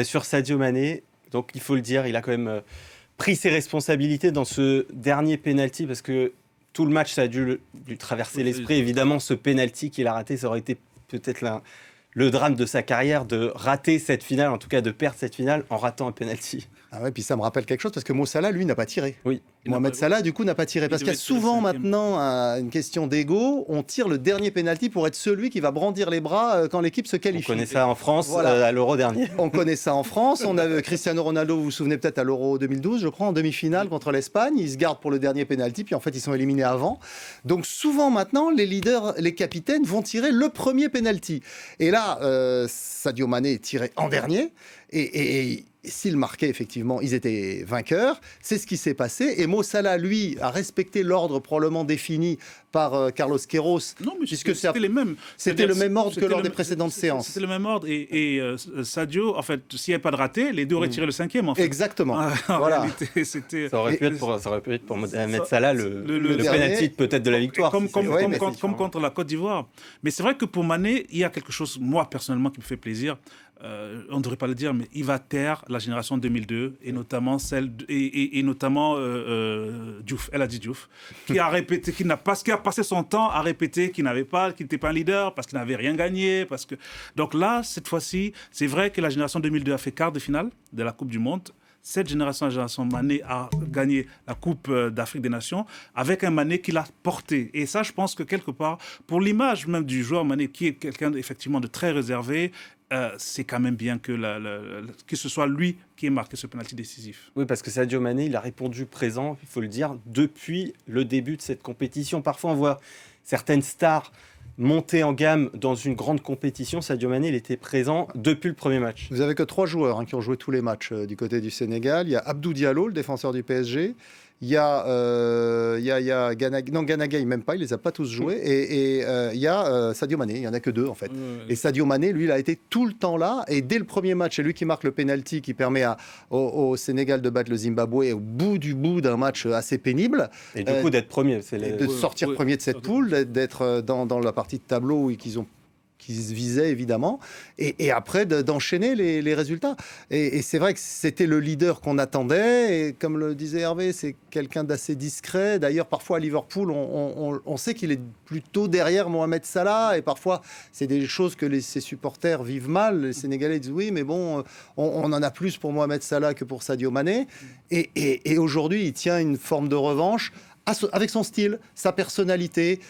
sur Sadio Mané. Donc il faut le dire, il a quand même pris ses responsabilités dans ce dernier penalty parce que tout le match, ça a dû lui traverser l'esprit. Évidemment, ce penalty qu'il a raté, ça aurait été peut-être le drame de sa carrière de rater cette finale, en tout cas de perdre cette finale en ratant un penalty. Ah ouais, puis ça me rappelle quelque chose parce que Mo Salah, lui, n'a pas tiré. Oui. Mohamed Salah, du coup, n'a pas tiré. Parce qu'il y a souvent maintenant une question d'ego. On tire le dernier penalty pour être celui qui va brandir les bras quand l'équipe se qualifie. On connaît ça en France, voilà. À l'Euro dernier. On connaît ça en France. On a Cristiano Ronaldo, vous vous souvenez peut-être à l'Euro 2012, je crois, en demi-finale contre l'Espagne. Ils se gardent pour le dernier penalty, puis en fait, ils sont éliminés avant. Donc souvent maintenant, les leaders, les capitaines vont tirer le premier penalty. Et là, Sadio Mané tirait en dernier. Et s'ils marquaient, effectivement, ils étaient vainqueurs. C'est ce qui s'est passé. Et Mo Salah, lui, a respecté l'ordre probablement défini par Carlos Queiroz. Non, mais c'était les mêmes. C'était le même ordre que lors des précédentes séances. C'était le même ordre. Et Sadio, en fait, s'il n'y avait pas de raté, les deux auraient tiré le cinquième, en fait. Exactement. En voilà. réalité, c'était... Ça aurait pu être pour Mohamed Salah le penalty peut-être de la victoire. Comme contre la Côte d'Ivoire. Mais c'est vrai que pour Mané, il y a quelque chose, moi, personnellement, qui me fait plaisir. On ne devrait pas le dire, mais il va taire la génération 2002 et notamment Diouf, El Hadji Diouf, qui a passé son temps à répéter qu'il n'était pas un leader parce qu'il n'avait rien gagné. Donc là, cette fois-ci, c'est vrai que la génération 2002 a fait quart de finale de la Coupe du Monde. Cette génération, la génération Mané, a gagné la Coupe d'Afrique des Nations avec un Mané qui l'a porté. Et ça, je pense que quelque part, pour l'image même du joueur Mané, qui est quelqu'un effectivement de très réservé, c'est quand même bien que ce soit lui qui ait marqué ce penalty décisif. Oui, parce que Sadio Mané, il a répondu présent, il faut le dire, depuis le début de cette compétition. Parfois, on voit certaines stars monter en gamme dans une grande compétition. Sadio Mané, il était présent depuis le premier match. Vous n'avez que 3 joueurs qui ont joué tous les matchs du côté du Sénégal. Il y a Abdou Diallo, le défenseur du PSG. Il y a Ganaga. Non, Ganaga, il même pas, il les a pas tous joués. Et il y a Sadio Mané, il y en a que 2 en fait. Et Sadio Mané, lui, il a été tout le temps là. Et dès le premier match, c'est lui qui marque le penalty qui permet au Sénégal de battre le Zimbabwe au bout d'un match assez pénible. Et du coup, d'être premier. De sortir premier de cette poule, d'être dans la partie de tableau qui se visaient évidemment, et après d'enchaîner les résultats. Et c'est vrai que c'était le leader qu'on attendait, et comme le disait Hervé, c'est quelqu'un d'assez discret. D'ailleurs, parfois à Liverpool, on sait qu'il est plutôt derrière Mohamed Salah, et parfois c'est des choses que ses supporters vivent mal. Les Sénégalais disent oui, mais bon, on en a plus pour Mohamed Salah que pour Sadio Mané. Et aujourd'hui, il tient une forme de revanche avec son style, sa personnalité,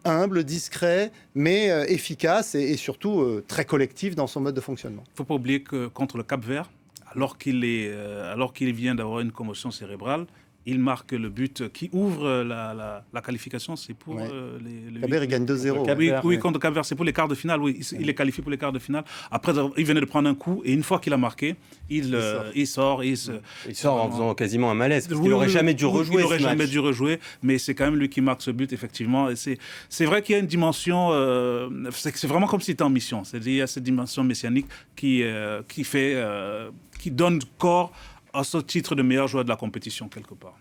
humble, discret, mais efficace et surtout très collectif dans son mode de fonctionnement. Il ne faut pas oublier que contre le Cap-Vert, alors qu'il vient d'avoir une commotion cérébrale, il marque le but qui ouvre la qualification. C'est pour les Cap-Vert, il gagne 2-0. Oui, contre Cap-Vert, c'est pour les quarts de finale. Oui, il est qualifié pour les quarts de finale. Après, il venait de prendre un coup et une fois qu'il a marqué, il sort. Il sort en faisant quasiment un malaise. Parce qu'il n'aurait jamais dû rejouer. Il n'aurait jamais dû rejouer, mais c'est quand même lui qui marque ce but, effectivement. Et c'est vrai qu'il y a une dimension. C'est vraiment comme s'il était en mission. C'est-à-dire, il y a cette dimension messianique qui donne corps à ce titre de meilleur joueur de la compétition, quelque part.